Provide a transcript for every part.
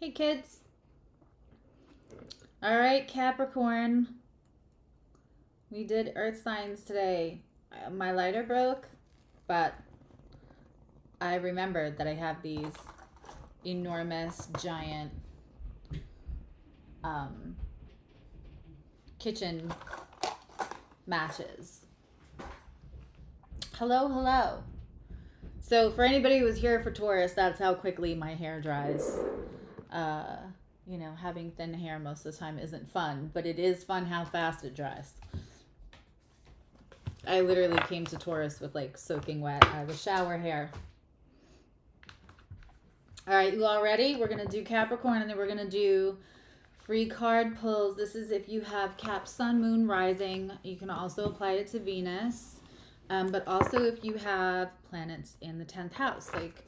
Hey kids. All right, Capricorn. We did earth signs today. My lighter broke, but I remembered that I have these enormous, giant kitchen matches. Hello, hello. So for anybody who was here for Taurus, that's how quickly my hair dries. You know, having thin hair most of the time isn't fun, but it is fun how fast it dries. I literally came to Taurus with like soaking wet the shower hair. All right, you all ready? We're going to do Capricorn and then we're going to do free card pulls. This is if you have Cap, Sun, Moon, Rising. You can also apply it to Venus. But also if you have planets in the 10th house, like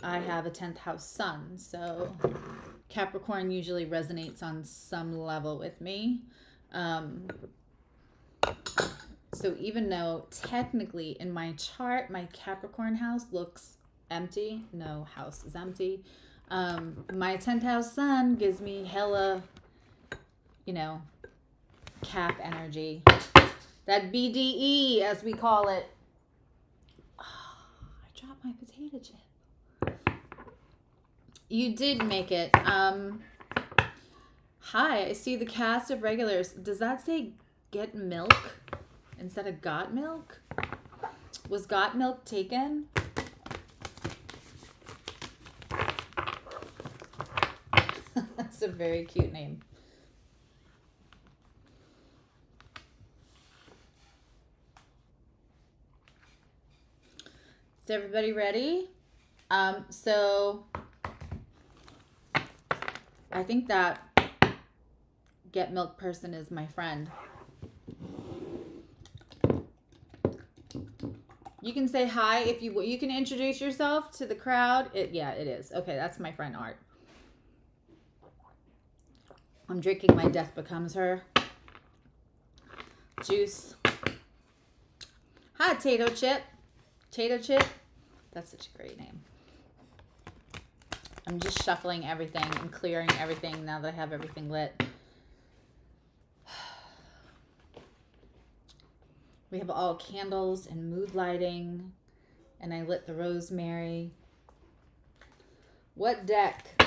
I have a 10th house sun, so Capricorn usually resonates on some level with me. So even though technically in my chart, my Capricorn house looks empty, no house is empty, my 10th house sun gives me hella, you know, Cap energy. That BDE, as we call it. Oh, I dropped my potato chip. You did make it. Hi, I see the cast of regulars. Does that say get milk instead of got milk? Was got milk taken? That's a very cute name. Is everybody ready? So I think that get milk person is my friend. You can say hi if you can introduce yourself to the crowd. Yeah, it is. Okay, that's my friend Art. I'm drinking my Death Becomes Her juice. Hi, Tato Chip. Tato Chip. That's such a great name. I'm just shuffling everything and clearing everything now that I have everything lit. We have all candles and mood lighting, and I lit the rosemary. What deck?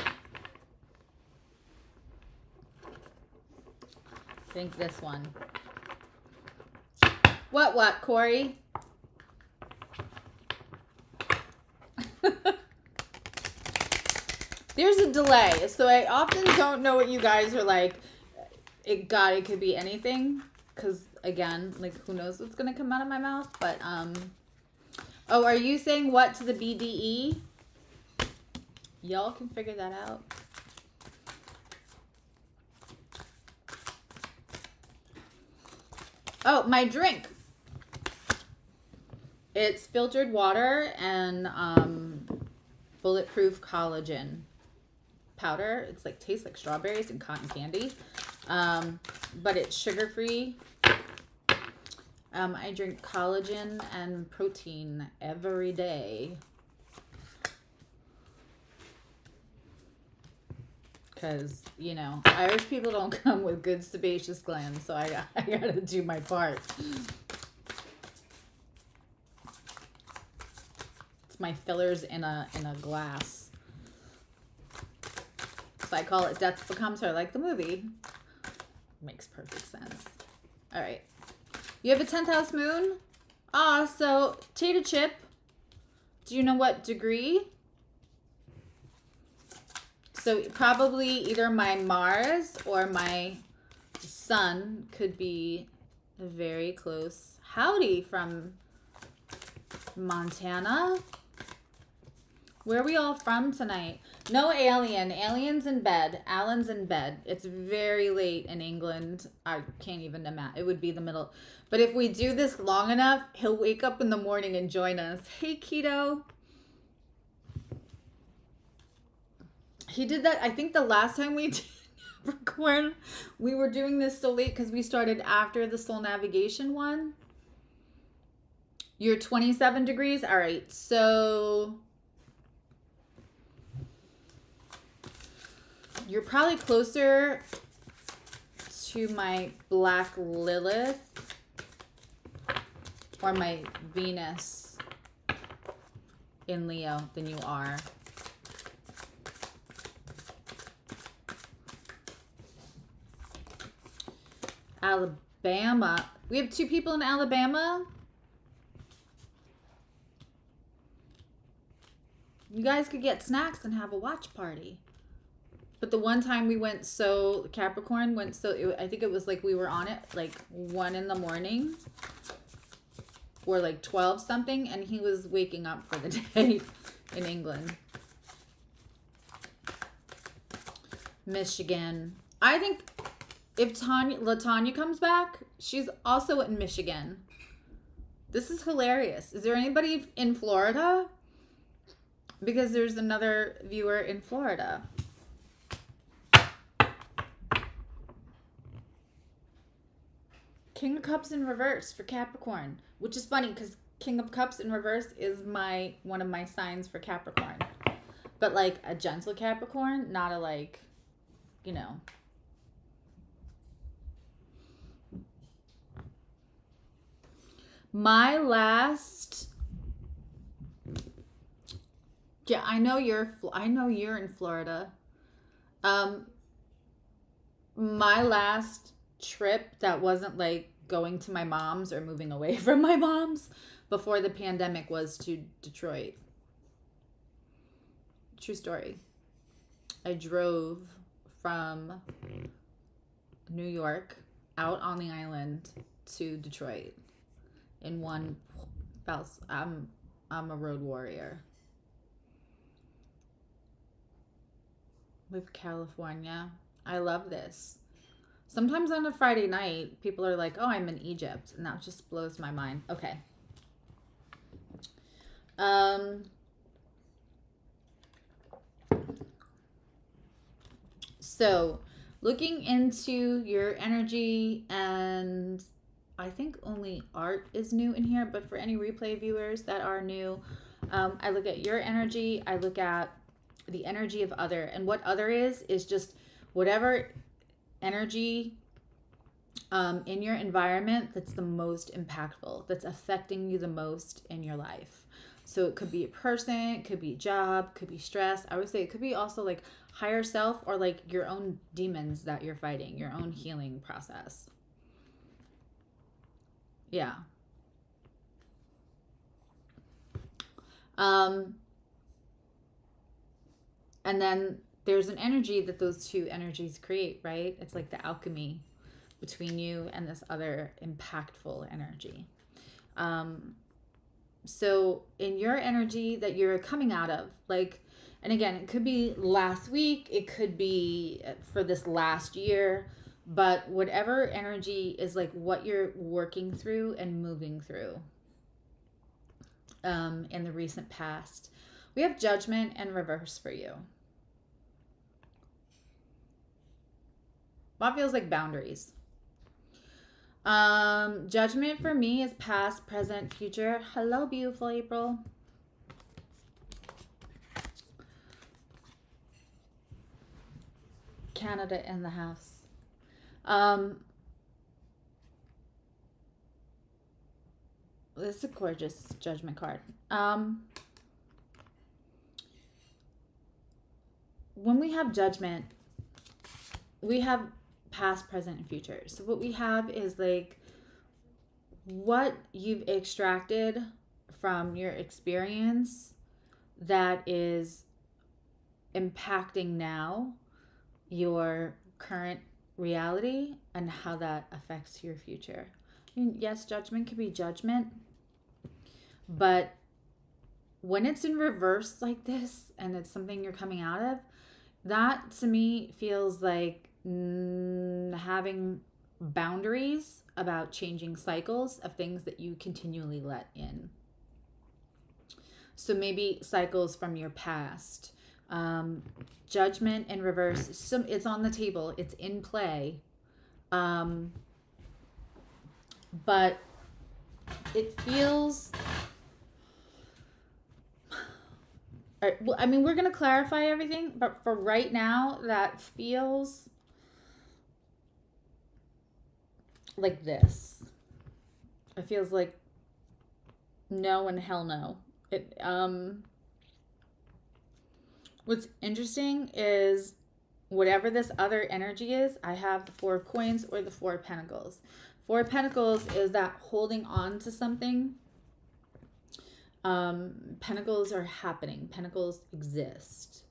I think this one. What, Corey? There's a delay, so I often don't know what you guys are like. It could be anything, because again, like who knows what's gonna come out of my mouth, but oh, are you saying what to the BDE? Y'all can figure that out. Oh, my drink. It's filtered water and bulletproof collagen powder. It's like tastes like strawberries and cotton candy, but it's sugar-free. I drink collagen and protein every day because, you know, Irish people don't come with good sebaceous glands, so I gotta do my part. It's my fillers in a glass. So I call it Death Becomes Her, like the movie. Makes perfect sense. All right. You have a 10th house moon? So Tato Chip, do you know what degree? So probably either my Mars or my Sun could be very close. Howdy from Montana. Where are we all from tonight? No alien. Alien's in bed. Alan's in bed. It's very late in England. I can't even imagine. It would be the middle. But if we do this long enough, he'll wake up in the morning and join us. Hey, Keto. He did that, I think the last time we did Capricorn, we were doing this so late because we started after the soul navigation one. You're 27 degrees? All right, so You're probably closer to my Black Lilith or my Venus in Leo than you are. Alabama. We have 2 people in Alabama. You guys could get snacks and have a watch party. But the one time we went, so Capricorn went, so I think it was like we were on it like 1 in the morning or like 12 something, and he was waking up for the day in England. Michigan. I think if LaTanya comes back, she's also in Michigan. This is hilarious. Is there anybody in Florida? Because there's another viewer in Florida. King of Cups in reverse for Capricorn, which is funny because King of Cups in reverse is one of my signs for Capricorn. But like a gentle Capricorn, not a like, you know. My last, yeah, I know you're in Florida. My last trip that wasn't like going to my mom's or moving away from my mom's before the pandemic was to Detroit. True story. I drove from New York out on the island to Detroit in one fell. I'm a road warrior. With California. I love this. Sometimes on a Friday night, people are like, oh, I'm in Egypt. And that just blows my mind. Okay. So, looking into your energy, and I think only art is new in here, but for any replay viewers that are new, I look at your energy, I look at the energy of other, and what other is just whatever energy in your environment that's the most impactful, that's affecting you the most in your life. So it could be a person, it could be a job, could be stress. I would say it could be also like higher self or like your own demons that you're fighting, your own healing process. Yeah. And then there's an energy that those 2 energies create, right? It's like the alchemy between you and this other impactful energy. So in your energy that you're coming out of, like, and again, it could be last week, it could be for this last year, but whatever energy is like what you're working through and moving through in the recent past. We have Judgment and reverse for you. That feels like boundaries. Judgment for me is past, present, future. Hello, beautiful April. Canada in the house. This is a gorgeous Judgment card. When we have Judgment, we have past, present, and future. So what we have is like what you've extracted from your experience that is impacting now your current reality and how that affects your future. I mean, yes, Judgment could be judgment, but when it's in reverse like this and it's something you're coming out of, that to me feels like having boundaries about changing cycles of things that you continually let in. So maybe cycles from your past. Judgment in reverse. So it's on the table. It's in play. But it feels Well, I mean, we're going to clarify everything, but for right now, that feels like this. It feels like no and hell no. What's interesting is whatever this other energy is, I have the Four of Coins or the Four of Pentacles. Four of Pentacles is that holding on to something. Pentacles are happening. Pentacles exist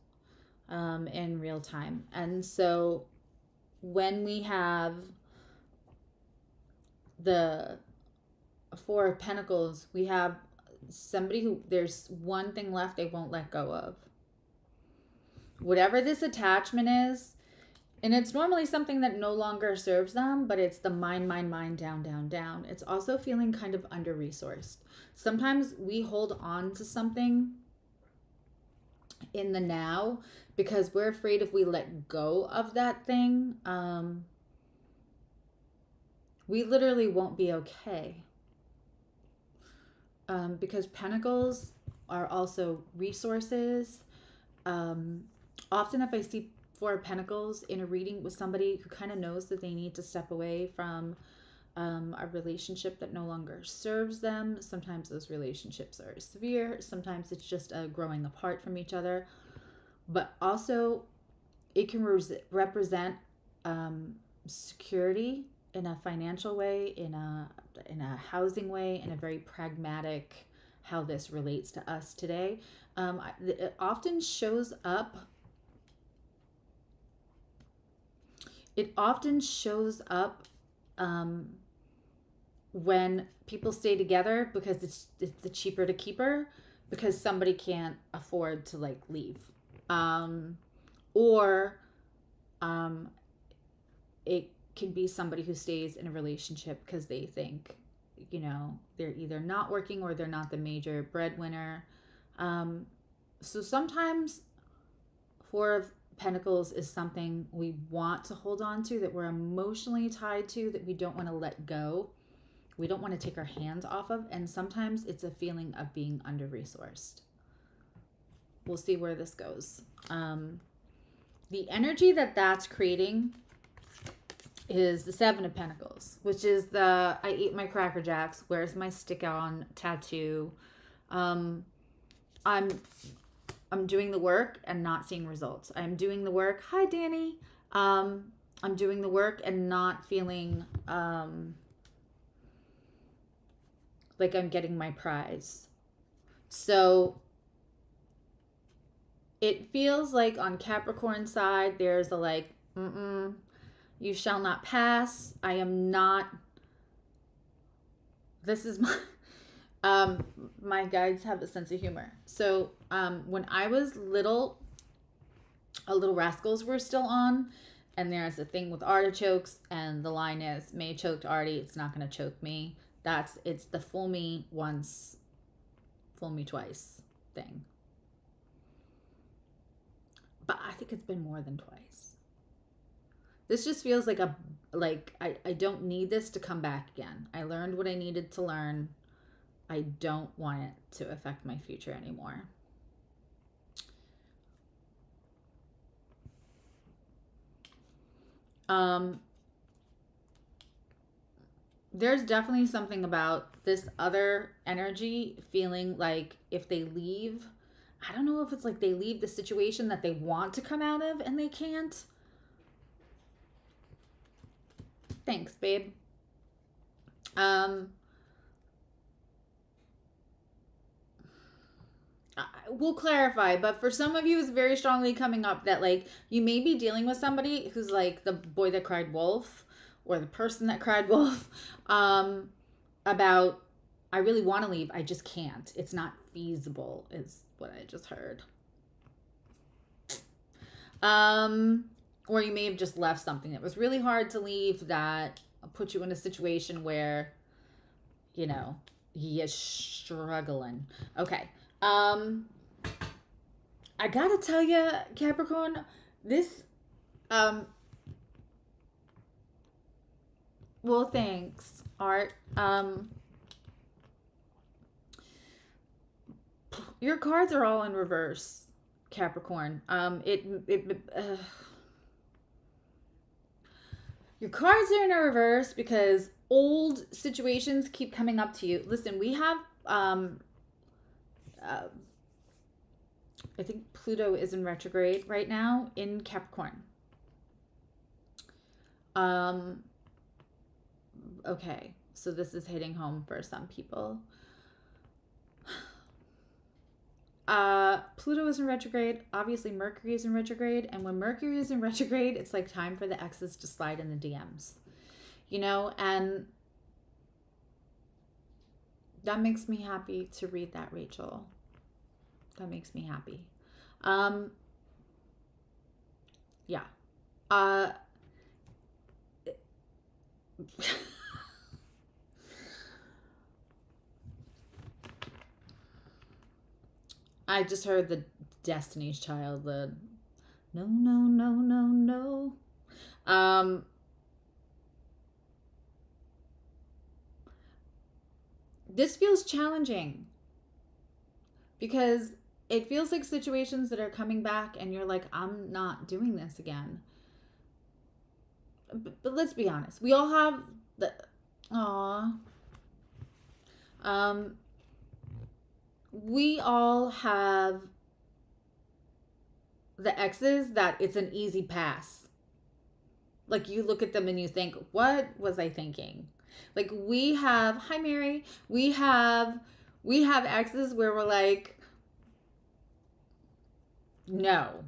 in real time. And so when we have the Four of Pentacles, we have somebody who, there's one thing left they won't let go of. Whatever this attachment is, and it's normally something that no longer serves them, but it's the mind, down, down, down. It's also feeling kind of under-resourced. Sometimes we hold on to something in the now because we're afraid if we let go of that thing, we literally won't be okay. Because Pentacles are also resources. Often if I see Four of Pentacles in a reading with somebody who kind of knows that they need to step away from a relationship that no longer serves them. Sometimes those relationships are severe. Sometimes it's just a growing apart from each other. But also it can represent security in a financial way, in a housing way, in a very pragmatic how this relates to us today. It often shows up. It often shows up when people stay together because it's the cheaper to keep her, because somebody can't afford to like leave, or it can be somebody who stays in a relationship because they think, you know, they're either not working or they're not the major breadwinner. So sometimes Four of Pentacles is something we want to hold on to, that we're emotionally tied to, that we don't want to let go. We don't want to take our hands off of. And sometimes it's a feeling of being under-resourced. We'll see where this goes. The energy that that's creating is the Seven of Pentacles, which is the I ate my Cracker Jacks, where's my stick-on tattoo. I'm doing the work and not seeing results. I'm doing the work. Hi, Danny. I'm doing the work and not feeling like I'm getting my prize. So it feels like on Capricorn side, there's a like, you shall not pass. I am not. This is my. My guides have a sense of humor. So when I was little, Little Rascals were still on, and there's a thing with artichokes, and the line is, May choked Artie, it's not going to choke me. It's the fool me once, fool me twice thing. But I think it's been more than twice. This just feels like I don't need this to come back again. I learned what I needed to learn. I don't want it to affect my future anymore. There's definitely something about this other energy feeling like if they leave, I don't know if it's like they leave the situation that they want to come out of and they can't. Thanks, babe. We'll clarify, but for some of you, it's very strongly coming up that like you may be dealing with somebody who's like the boy that cried wolf, or the person that cried wolf, about, I really want to leave, I just can't. It's not feasible, is what I just heard. Or you may have just left something that was really hard to leave that put you in a situation where, you know, he is struggling. Okay. I gotta tell you, Capricorn, this, well, thanks, Art. Your cards are all in reverse, Capricorn. Your cards are in a reverse because old situations keep coming up to you. Listen, we have, I think Pluto is in retrograde right now in Capricorn. Okay, so this is hitting home for some people. Pluto is in retrograde. Obviously, Mercury is in retrograde. And when Mercury is in retrograde, it's like time for the exes to slide in the DMs. You know, and that makes me happy to read that, Rachel. That makes me happy. Yeah. I just heard the Destiny's Child, the no, no, no, no, no. This feels challenging because it feels like situations that are coming back and you're like, I'm not doing this again. But let's be honest. We all have the, we all have the exes that it's an easy pass. Like you look at them and you think, what was I thinking? Like we have, hi Mary, we have exes where we're like, no,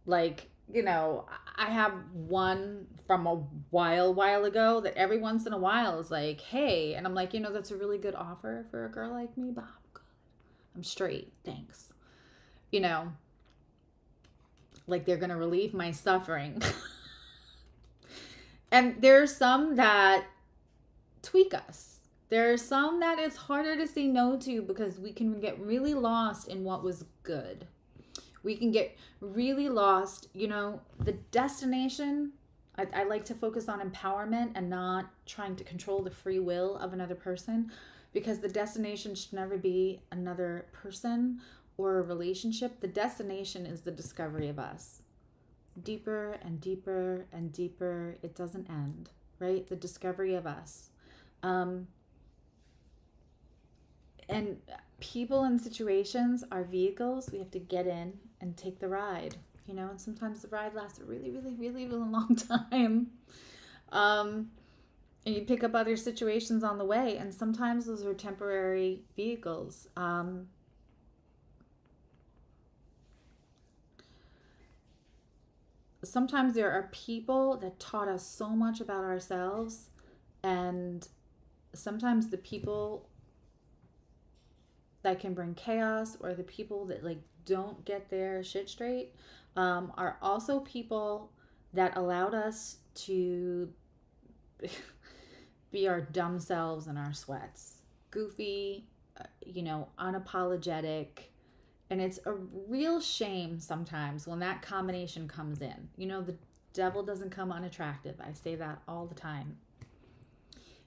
like, you know, I have one from a while ago that every once in a while is like, hey, and I'm like, you know, that's a really good offer for a girl like me, but I'm good. I'm straight. Thanks. You know, like they're going to relieve my suffering. And there's some that tweak us. There's some that it's harder to say no to because we can get really lost in what was good. We can get really lost, you know, the destination. I like to focus on empowerment and not trying to control the free will of another person, because the destination should never be another person or a relationship. The destination is the discovery of us. Deeper and deeper and deeper. It doesn't end, right? The discovery of us. And people and situations are vehicles. We have to get in and take the ride, you know, and sometimes the ride lasts a really, really, really, really long time. And you pick up other situations on the way, and sometimes those are temporary vehicles. Sometimes there are people that taught us so much about ourselves, and sometimes the people that can bring chaos, or the people that like don't get their shit straight, are also people that allowed us to be our dumb selves in our sweats. Goofy, you know, unapologetic. And it's a real shame sometimes when that combination comes in. You know, the devil doesn't come unattractive. I say that all the time.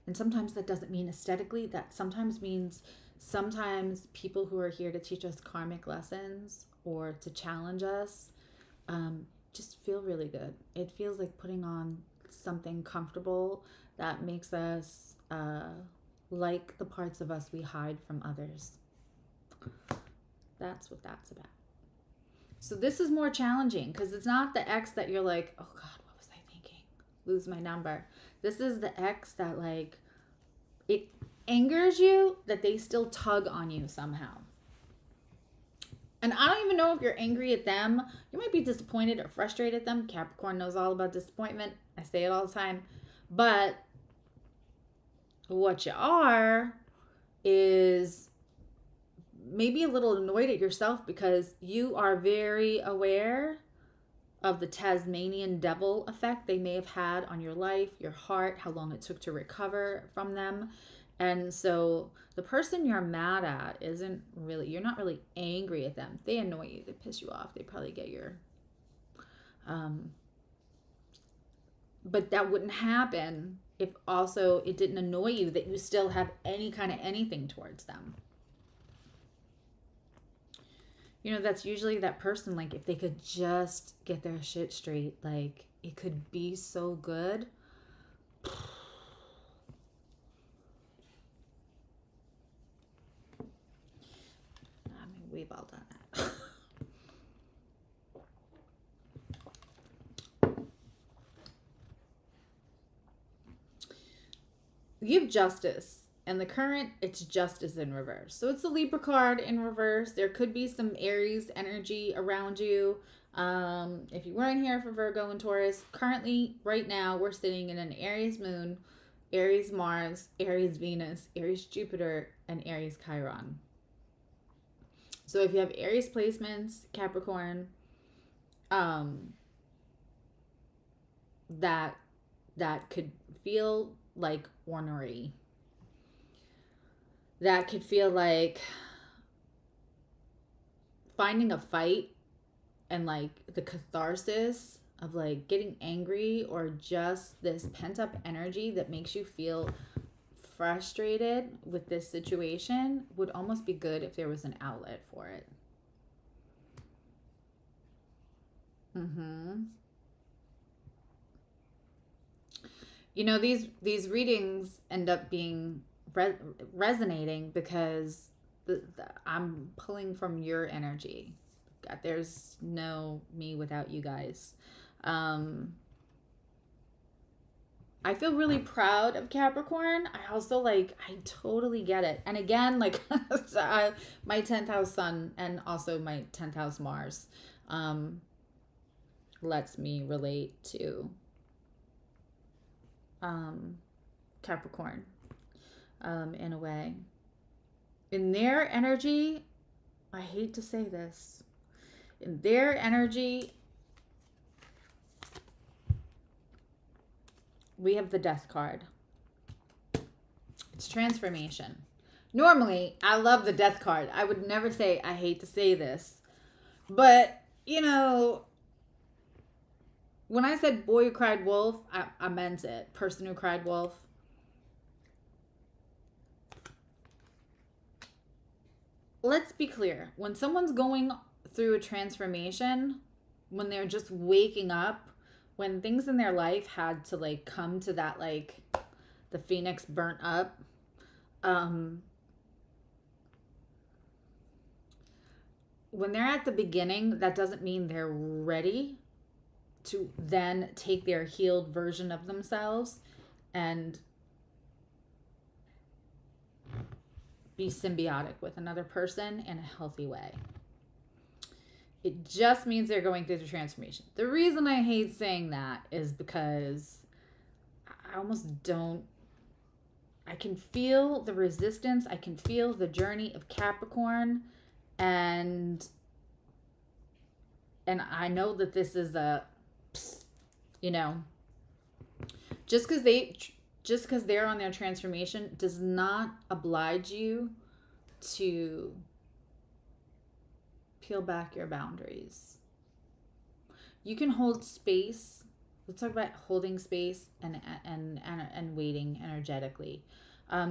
And sometimes that doesn't mean aesthetically. That sometimes means sometimes people who are here to teach us karmic lessons or to challenge us just feel really good. It feels like putting on something comfortable that makes us like the parts of us we hide from others. That's what that's about. So this is more challenging because it's not the ex that you're like, oh God, what was I thinking? Lose my number. This is the ex that like, it angers you that they still tug on you somehow. And I don't even know if you're angry at them. You might be disappointed or frustrated at them. Capricorn knows all about disappointment. I say it all the time. But what you are is maybe a little annoyed at yourself because you are very aware of the Tasmanian devil effect they may have had on your life, your heart, how long it took to recover from them. And so the person you're mad at isn't really, you're not really angry at them. They annoy you, they piss you off, they probably get your, but that wouldn't happen if also it didn't annoy you that you still have any kind of anything towards them. You know, that's usually that person, like, if they could just get their shit straight, like, it could be so good. I mean, we've all done that. You have Justice, and the current, it's Justice in reverse. So it's the Libra card in reverse. There could be some Aries energy around you. If you weren't here for Virgo and Taurus, currently, right now, we're sitting in an Aries moon, Aries Mars, Aries Venus, Aries Jupiter, and Aries Chiron. So if you have Aries placements, Capricorn, that could feel like ornery. That could feel like finding a fight and like the catharsis of like getting angry, or just this pent up energy that makes you feel frustrated with this situation would almost be good if there was an outlet for it. You know, these readings end up being resonating because I'm pulling from your energy. God, there's no me without you guys. I feel really proud of Capricorn. I also like, I totally get it. And again, like my 10th house sun and also my 10th house Mars lets me relate to Capricorn in a way. In their energy, I hate to say this, in their energy, we have the Death card. It's transformation. Normally, I love the Death card. I would never say I hate to say this, but you know, when I said boy who cried wolf, I meant it. Person who cried wolf. Let's be clear. When someone's going through a transformation, when they're just waking up, when things in their life had to like come to that, like the phoenix burnt up, when they're at the beginning, that doesn't mean they're ready to then take their healed version of themselves and be symbiotic with another person in a healthy way. It just means they're going through the transformation. The reason I hate saying that is because I almost don't, I can feel the resistance. I can feel the journey of Capricorn, and I know that this is a, you know, just because they're on their transformation does not oblige you to peel back your boundaries. You can hold space. Let's talk about holding space and waiting energetically.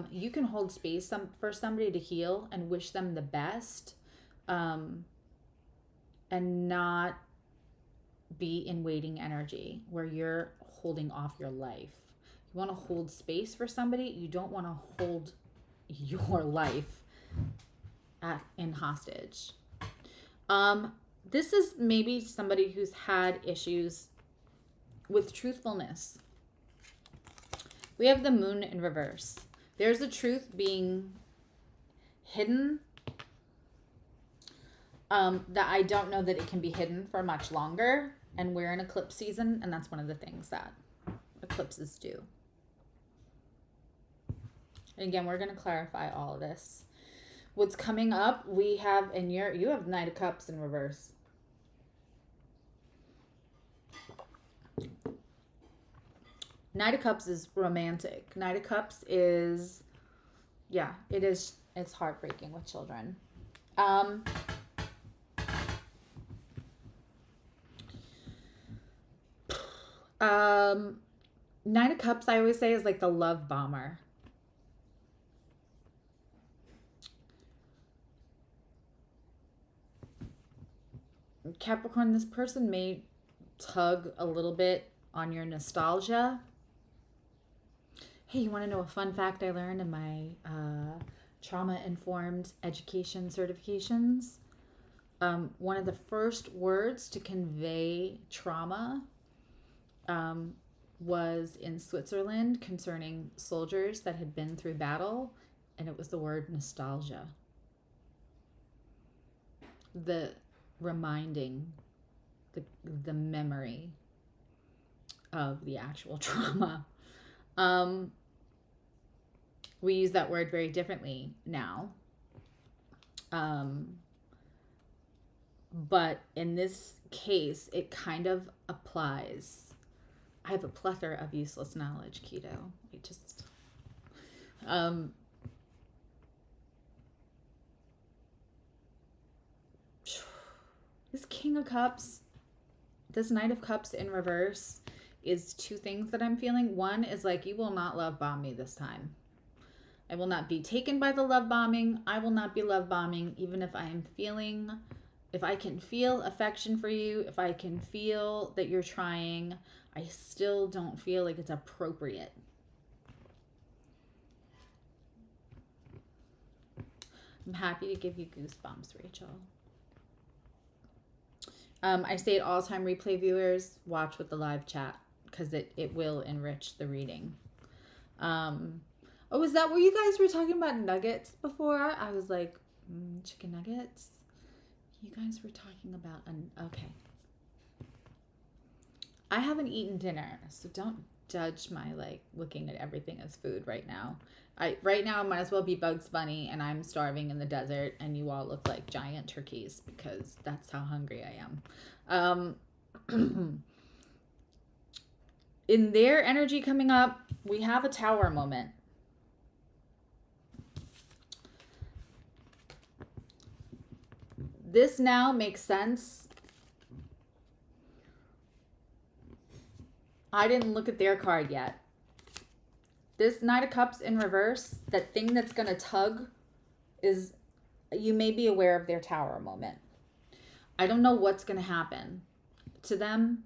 You can hold space for somebody to heal and wish them the best, and not be in waiting energy where you're holding off your life. You want to hold space for somebody. You don't want to hold your life in hostage. This is maybe somebody who's had issues with truthfulness. We have the moon in reverse. There's a truth being hidden that I don't know that it can be hidden for much longer. And we're in eclipse season, and that's one of the things that eclipses do. And again, we're going to clarify all of this. What's coming up, we have, and you have Knight of Cups in reverse. Knight of Cups is romantic. Knight of Cups is, yeah, it is. It's heartbreaking with children. Knight of Cups, I always say, is like the love bomber. Capricorn, this person may tug a little bit on your nostalgia. Hey, you want to know a fun fact I learned in my trauma-informed education certifications? One of the first words to convey trauma was in Switzerland concerning soldiers that had been through battle, and it was the word nostalgia. The reminding, the memory of the actual trauma. We use that word very differently now. But in this case, it kind of applies. I have a plethora of useless knowledge, Keto. This King of Cups, this Knight of Cups in reverse is two things that I'm feeling. One is like, you will not love bomb me this time. I will not be taken by the love bombing. I will not be love bombing, even if I am feeling, if I can feel affection for you, if I can feel that you're trying, I still don't feel like it's appropriate. I'm happy to give you goosebumps, Rachel. I say it all time, replay viewers, watch with the live chat, because it will enrich the reading. Oh, is that where you guys were talking about nuggets before? I was like, chicken nuggets? You guys were talking about, okay. I haven't eaten dinner, so don't judge my, like, looking at everything as food right now. Right now, I might as well be Bugs Bunny, and I'm starving in the desert, and you all look like giant turkeys, because that's how hungry I am. In their energy coming up, we have a tower moment. This now makes sense. I didn't look at their card yet. This Knight of Cups in reverse, that thing that's going to tug is, you may be aware of their tower moment. I don't know what's going to happen to them.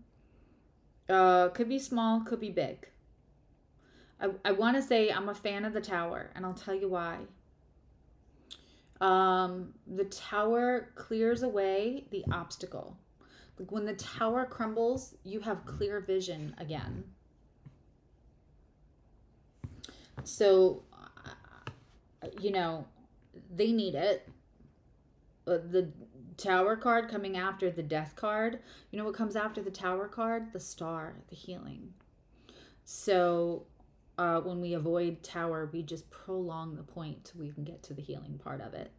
Could be small, could be big. I want to say I'm a fan of the tower, and I'll tell you why. The tower clears away the obstacle. Like when the tower crumbles, you have clear vision again. So, you know, they need it. The tower card coming after the death card. You know what comes after the tower card? The star, the healing. So, when we avoid tower, we just prolong the point till we can get to the healing part of it.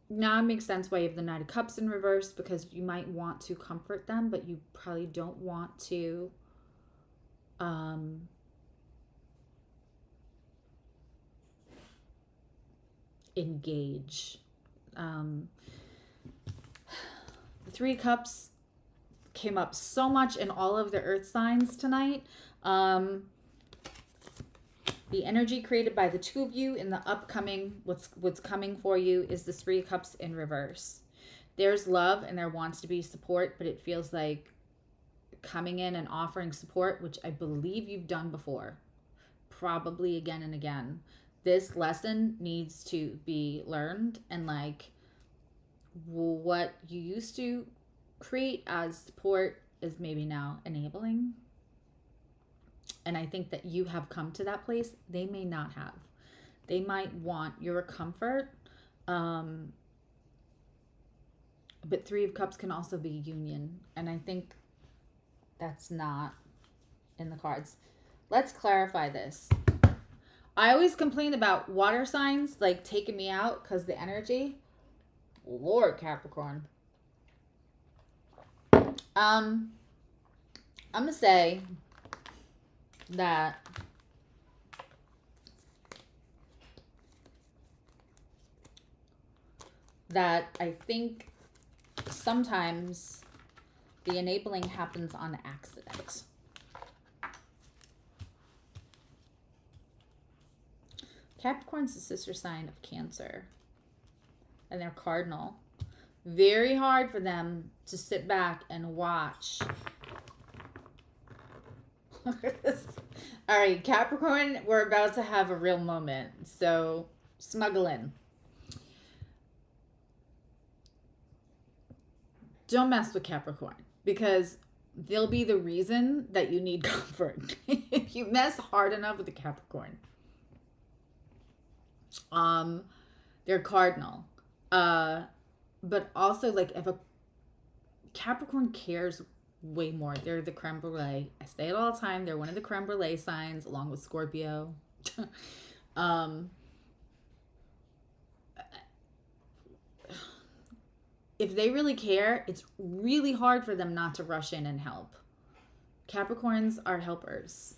Now it makes sense why you have the Knight of Cups in reverse, because you might want to comfort them, but you probably don't want to engage. The Three of Cups came up so much in all of the earth signs tonight. The energy created by the two of you in the upcoming, what's coming for you, is the Three of Cups in reverse. There's love and there wants to be support, but it feels like coming in and offering support, which I believe you've done before, probably again and again. This lesson needs to be learned, and like what you used to create as support is maybe now enabling. And I think that you have come to that place. They may not have. They might want your comfort. But Three of Cups can also be union. And I think that's not in the cards. Let's clarify this. I always complain about water signs, like taking me out because the energy. Lord, Capricorn. I'm going to say that I think sometimes the enabling happens on accident. Capricorn's the sister sign of Cancer, and they're cardinal. Very hard for them to sit back and watch. All right, Capricorn, we're about to have a real moment. So snuggle in. Don't mess with Capricorn because they'll be the reason that you need comfort. If you mess hard enough with the Capricorn. They're cardinal. But also, like, if a Capricorn cares way more, they're the creme brulee. I say it all the time. They're one of the creme brulee signs, along with Scorpio. If they really care, it's really hard for them not to rush in and help. Capricorns are helpers.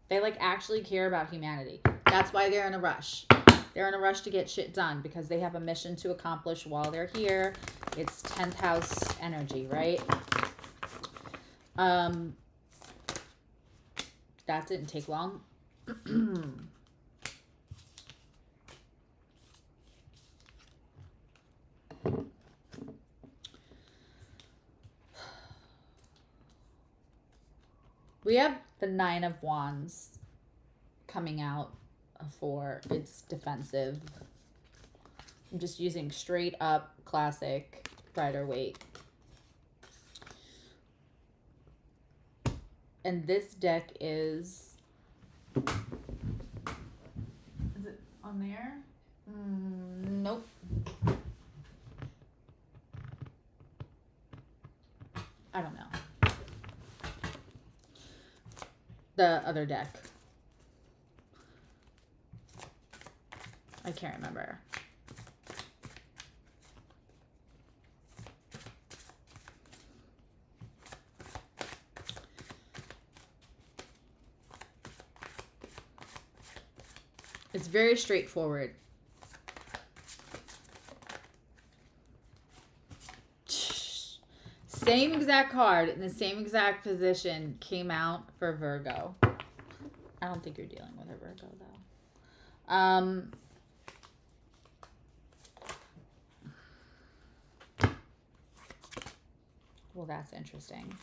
They, like, actually care about humanity. That's why they're in a rush. They're in a rush to get shit done because they have a mission to accomplish while they're here. It's 10th house energy, right? That didn't take long. We have the 9 of Wands coming out for its defensive. I'm just using straight up classic Rider-Waite. And this deck is it on there? Nope. I don't know. The other deck. I can't remember. It's very straightforward. Same exact card in the same exact position came out for Virgo. I don't think you're dealing with a Virgo though. Well, that's interesting.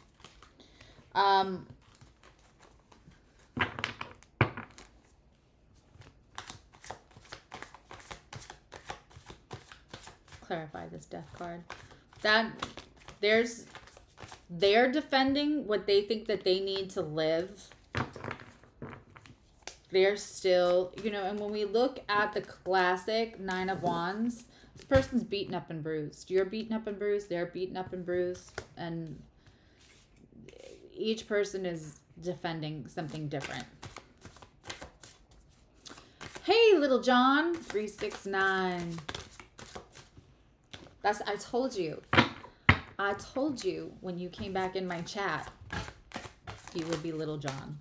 Clarify this death card. They're defending what they think that they need to live. They're still, you know, and when we look at the classic 9 of Wands, this person's beaten up and bruised. You're beaten up and bruised. They're beaten up and bruised. And each person is defending something different. Hey, little John. 369. I told you. I told you when you came back in my chat, he would be Little John.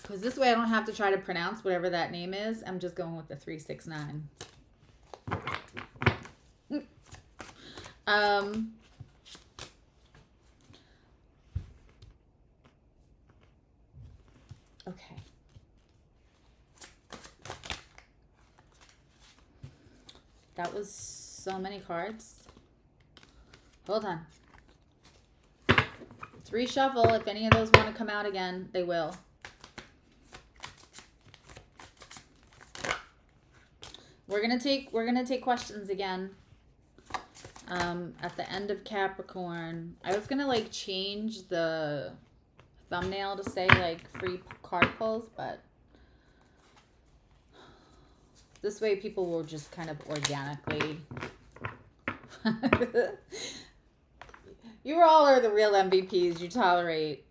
Because this way I don't have to try to pronounce whatever that name is. I'm just going with the 369. Okay. That was so many cards. Hold on. Let's reshuffle. If any of those want to come out again, they will. We're gonna take questions again. At the end of Capricorn. I was gonna like change the thumbnail to say like free card pulls, but this way people will just kind of organically. You all are the real MVPs. You tolerate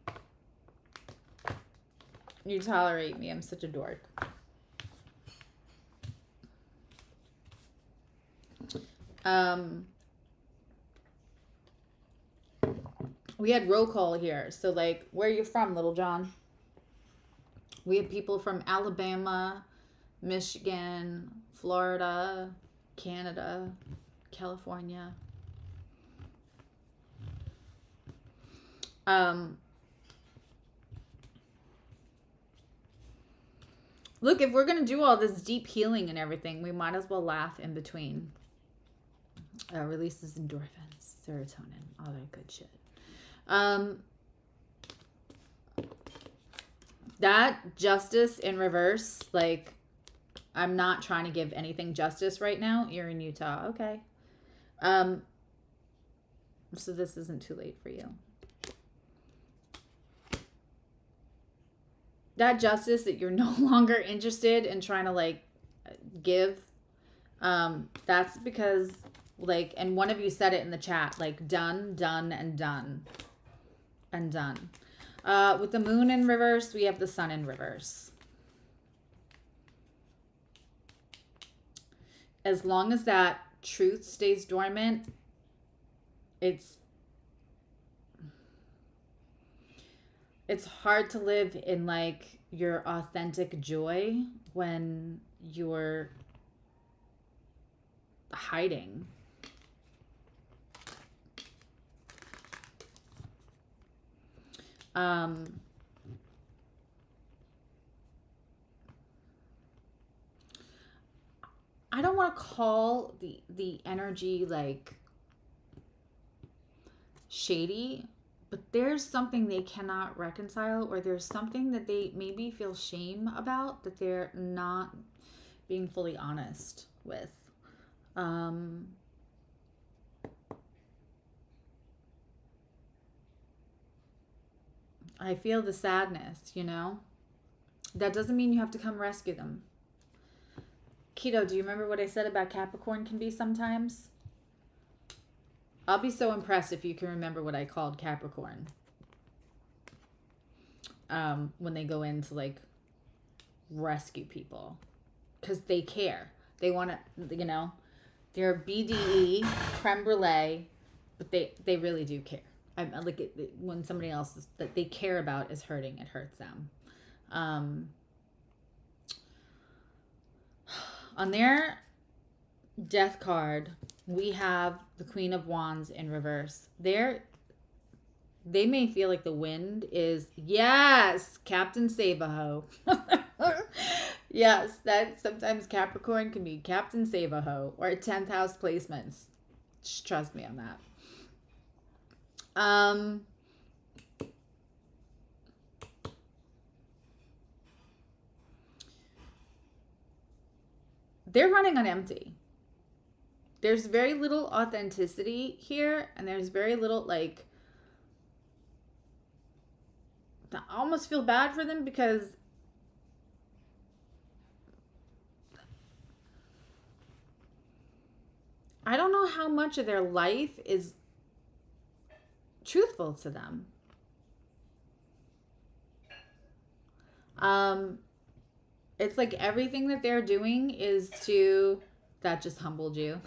me. I'm such a dork. We had roll call here. So like, where are you from, Little John? We have people from Alabama, Michigan, Florida, Canada, California. Look, if we're going to do all this deep healing and everything, we might as well laugh in between. Releases endorphins, serotonin, all that good shit. That Justice in reverse, like, I'm not trying to give anything justice right now. You're in Utah. Okay. So this isn't too late for you. That justice that you're no longer interested in trying to, like, give, that's because, like, and one of you said it in the chat, like, done, done, and done. And done. With the moon in reverse, we have the sun in reverse. As long as that truth stays dormant, it's hard to live in, like, your authentic joy when you're hiding. I don't want to call the energy, like, shady, but there's something they cannot reconcile, or there's something that they maybe feel shame about that they're not being fully honest with. I feel the sadness, you know? That doesn't mean you have to come rescue them. Keto, do you remember what I said about Capricorn can be sometimes? I'll be so impressed if you can remember what I called Capricorn. When they go in to, like, rescue people. Because they care. They want to, you know, they're BDE, creme brulee, but they really do care. Like, when somebody else that they care about is hurting, it hurts them. On their death card, we have the Queen of Wands in reverse. They may feel like the wind is, yes, Captain Save-A-Ho. Yes, that sometimes Capricorn can be Captain Save-A-Ho or 10th house placements. Just trust me on that. They're running on empty. There's very little authenticity here, and there's very little, like, I almost feel bad for them because I don't know how much of their life is truthful to them. It's like everything that they're doing is to, that just humbled you.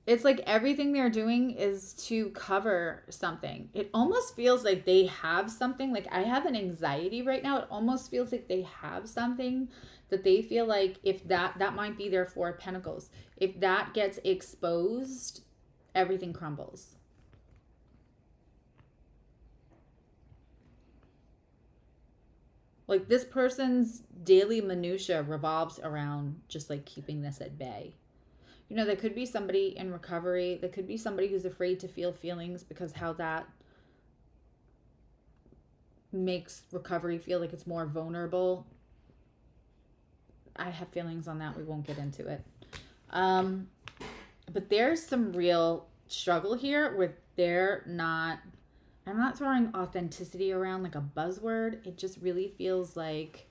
It's like everything they're doing is to cover something. It almost feels like they have something. Like, I have an anxiety right now. It almost feels like they have something that they feel like if that might be their Four of Pentacles. If that gets exposed, everything crumbles. Like, this person's daily minutia revolves around just, like, keeping this at bay. You know, there could be somebody in recovery. There could be somebody who's afraid to feel feelings because how that makes recovery feel like it's more vulnerable. I have feelings on that. We won't get into it. But there's some real struggle here where I'm not throwing authenticity around like a buzzword. It just really feels like,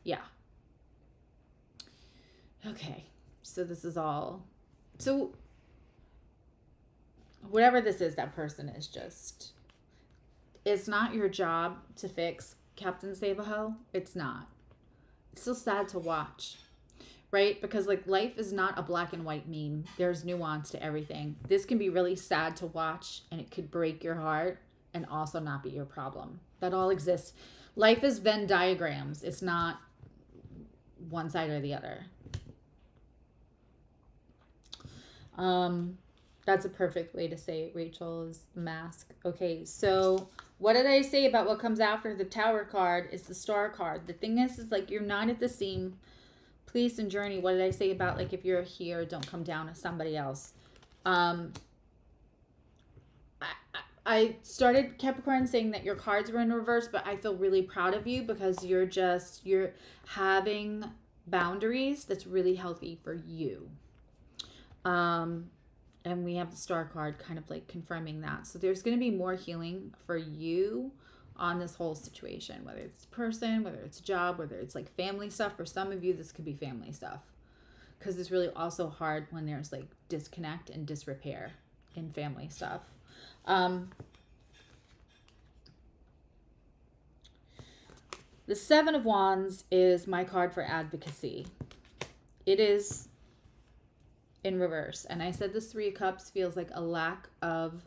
yeah. Okay. So this is all. So whatever this is, that person is just, it's not your job to fix Captain Save-A-Ho. It's not. It's still sad to watch, right? Because, like, life is not a black and white meme. There's nuance to everything. This can be really sad to watch, and it could break your heart and also not be your problem. That all exists. Life is Venn diagrams. It's not one side or the other. That's a perfect way to say it, Rachel, is mask. Okay, so what did I say about what comes after the Tower card is the Star card. The thing is like, you're not at the same Peace and journey. What did I say about, like, if you're here, don't come down to somebody else? I started Capricorn saying that your cards were in reverse, but I feel really proud of you because you're having boundaries that's really healthy for you. And we have the Star card kind of like confirming that. So there's going to be more healing for you on this whole situation, whether it's person, whether it's job, whether it's like family stuff. For some of you, this could be family stuff, because it's really also hard when there's like disconnect and disrepair in family stuff. The Seven of Wands is my card for advocacy. It is in reverse. And I said this Three of Cups feels like a lack of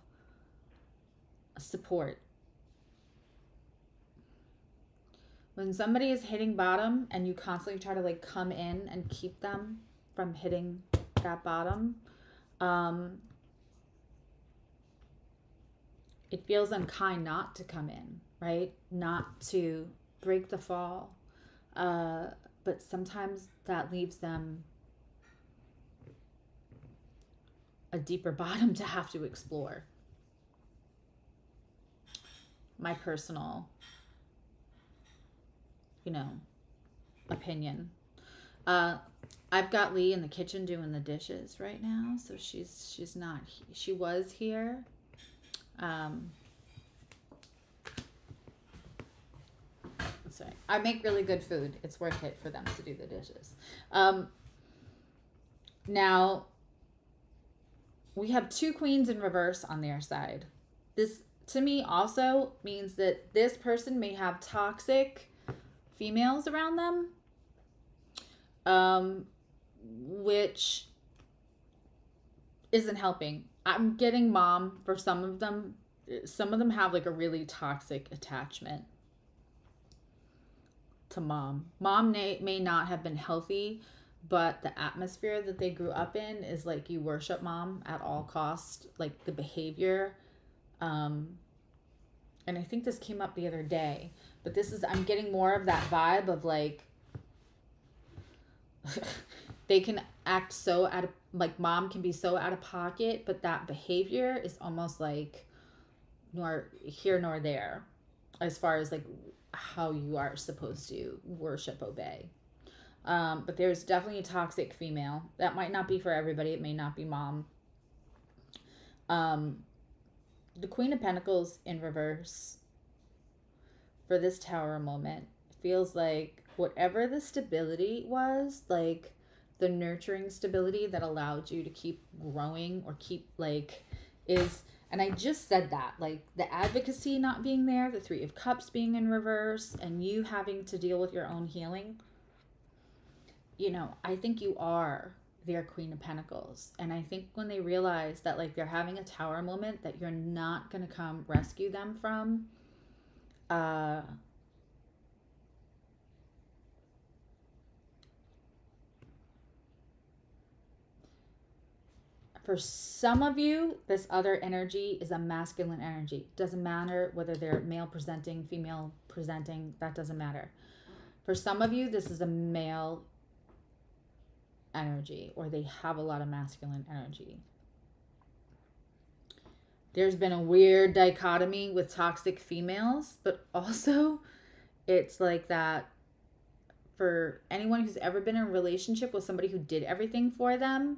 support. When somebody is hitting bottom and you constantly try to like come in and keep them from hitting that bottom, it feels unkind not to come in, right? Not to break the fall. But sometimes that leaves them a deeper bottom to have to explore. My personal, opinion. I've got Lee in the kitchen doing the dishes right now, so she's not. She was here. Sorry. I make really good food. It's worth it for them to do the dishes. Now, we have two queens in reverse on their side. This, to me, also means that this person may have toxic females around them, which isn't helping. I'm getting mom for some of them. Some of them have like a really toxic attachment to mom. Mom may not have been healthy, but the atmosphere that they grew up in is like you worship mom at all costs, like the behavior. And I think this came up the other day, but I'm getting more of that vibe of like, they can act so like mom can be so out of pocket, but that behavior is almost like nor here nor there as far as like how you are supposed to worship, obey. But there's definitely a toxic female. That might not be for everybody. It may not be mom. The Queen of Pentacles in reverse for this Tower moment feels like whatever the stability was, like the nurturing stability that allowed you to keep growing or keep like and I just said that, like the advocacy not being there, the Three of Cups being in reverse, and you having to deal with your own healing. I think you are their Queen of Pentacles. And I think when they realize that like they're having a Tower moment that you're not going to come rescue them from, for some of you, this other energy is a masculine energy. Doesn't matter whether they're male presenting, female presenting, that doesn't matter. For some of you, this is a male energy, or they have a lot of masculine energy. There's been a weird dichotomy with toxic females, but also it's like that for anyone who's ever been in a relationship with somebody who did everything for them.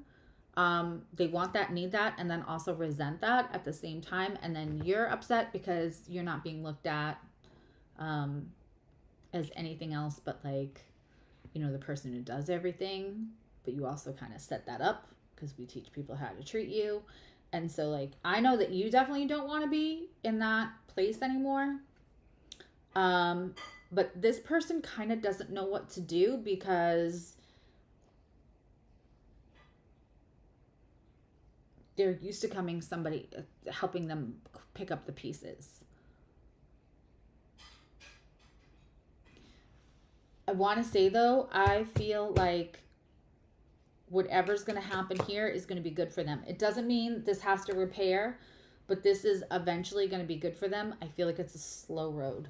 They want that, need that, and then also resent that at the same time. And then you're upset because you're not being looked at as anything else but like, the person who does everything. But you also kind of set that up because we teach people how to treat you. And so like, I know that you definitely don't want to be in that place anymore. But this person kind of doesn't know what to do because they're used to somebody helping them pick up the pieces. I want to say though, I feel like whatever's going to happen here is going to be good for them. It doesn't mean this has to repair, but this is eventually going to be good for them. I feel like it's a slow road.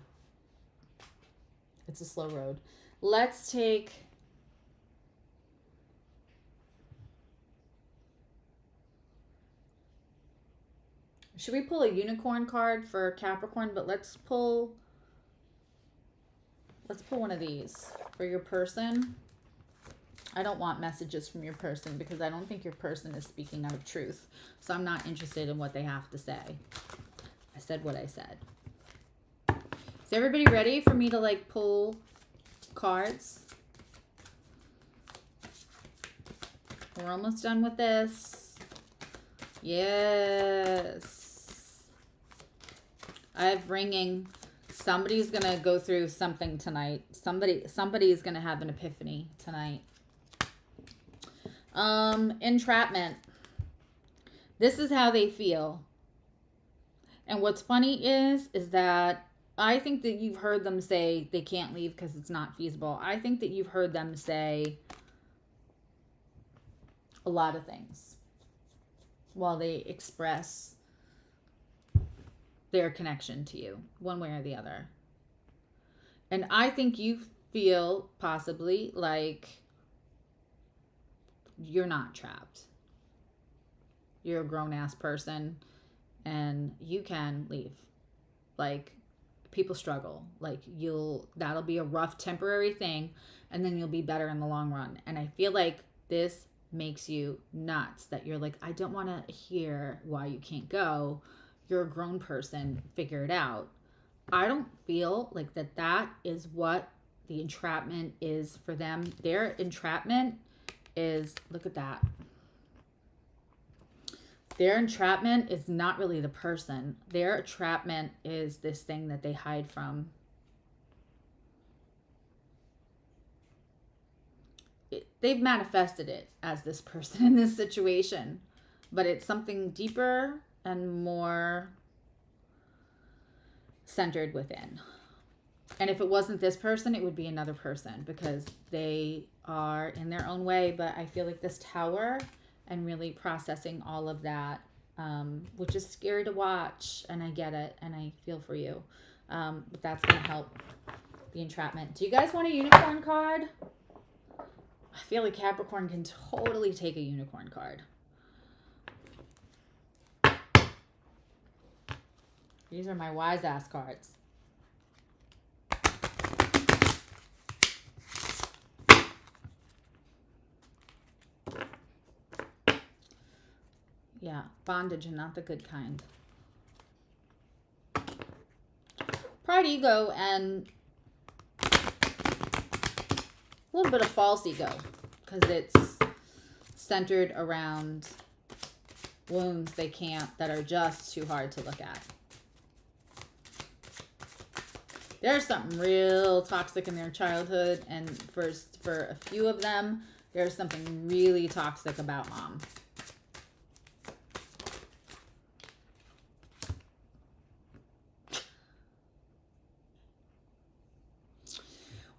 It's a slow road. Let's take Should we pull a unicorn card for Capricorn? But let's pull one of these for your person. I don't want messages from your person because I don't think your person is speaking out of truth. So I'm not interested in what they have to say. I said what I said. Is everybody ready for me to like pull cards? We're almost done with this. Yes. I have ringing. Somebody's going to go through something tonight. Somebody is going to have an epiphany tonight. Entrapment. This is how they feel. And what's funny is that I think that you've heard them say they can't leave because it's not feasible. I think that you've heard them say a lot of things while they express their connection to you, one way or the other. And I think you feel possibly like you're not trapped. You're a grown-ass person and you can leave. Like, people struggle. Like, that'll be a rough temporary thing and then you'll be better in the long run. And I feel like this makes you nuts that you're like, I don't want to hear why you can't go. You're a grown person, figure it out. I don't feel like that is what the entrapment is for them. Their entrapment is, look at that. Their entrapment is not really the person. Their entrapment is this thing that they hide from. They've manifested it as this person in this situation, but it's something deeper and more centered within. And if it wasn't this person, it would be another person because they are in their own way. But I feel like this Tower and really processing all of that, which is scary to watch. And I get it. And I feel for you. But that's going to help the entrapment. Do you guys want a unicorn card? I feel like Capricorn can totally take a unicorn card. These are my wise ass cards. Yeah, bondage and not the good kind. Pride, ego, and a little bit of false ego because it's centered around wounds that are just too hard to look at. There's something real toxic in their childhood, and for a few of them, there's something really toxic about mom.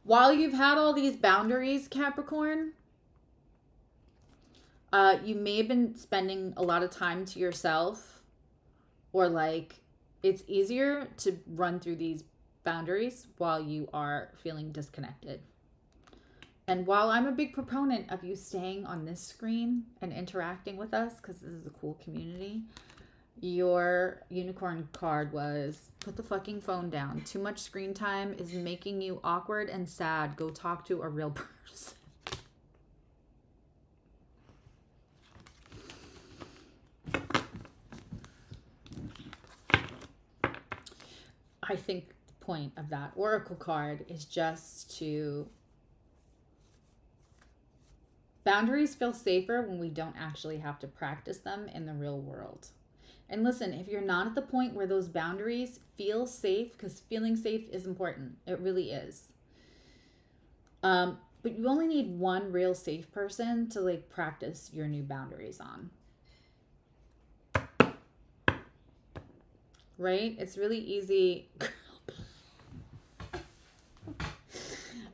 While you've had all these boundaries, Capricorn, you may have been spending a lot of time to yourself, or like it's easier to run through these boundaries while you are feeling disconnected. And while I'm a big proponent of you staying on this screen and interacting with us, because this is a cool community, your unicorn card was put the fucking phone down. Too much screen time is making you awkward and sad. Go talk to a real person. I think the point of that oracle card is just to... Boundaries feel safer when we don't actually have to practice them in the real world. And listen, if you're not at the point where those boundaries feel safe, because feeling safe is important. It really is. But you only need one real safe person to like practice your new boundaries on. Right? It's really easy.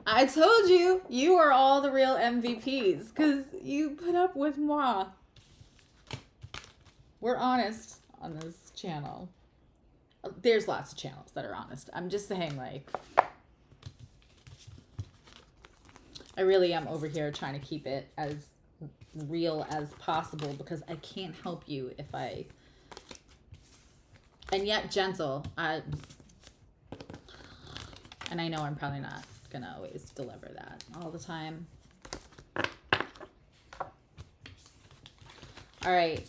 I told you, you are all the real MVPs because you put up with moi. We're honest on this channel. There's lots of channels that are honest. I'm just saying, like, I really am over here trying to keep it as real as possible because I can't help you if I and yet gentle. And I know I'm probably not gonna always deliver that all the time. All right.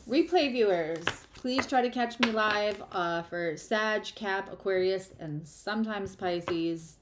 Replay viewers, please try to catch me live for Sag, Cap, Aquarius, and sometimes Pisces.